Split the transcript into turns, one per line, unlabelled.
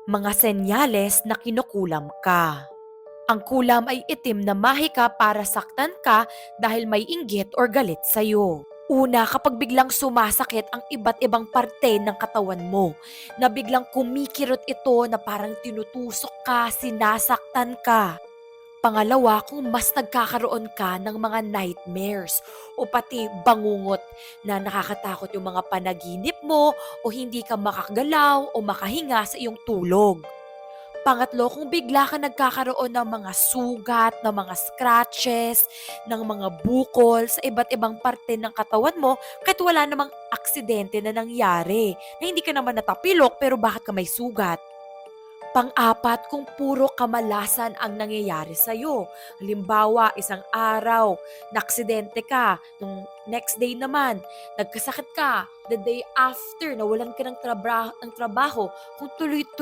Mga senyales na kinukulam ka. Ang kulam ay itim na mahika para saktan ka dahil may inggit or galit sa'yo. Una, kapag biglang sumasakit ang iba't ibang parte ng katawan mo, na biglang kumikirot ito na parang tinutusok ka, sinasaktan ka. Pangalawa, kung mas nagkakaroon ka ng mga nightmares o pati bangungot na nakakatakot yung mga panaginip mo o hindi ka makagalaw o makahinga sa iyong tulog. Pangatlo, kung bigla ka nagkakaroon ng mga sugat, ng mga scratches, ng mga bukol sa iba't ibang parte ng katawan mo kahit wala namang aksidente na nangyari, na hindi ka naman natapilok pero bakit ka may sugat? Pang-apat, kung puro kamalasan ang nangyayari sa'yo. Halimbawa, isang araw, naaksidente ka, nung next day naman, nagkasakit ka, the day after, nawalan ka ng trabaho, kung tuloy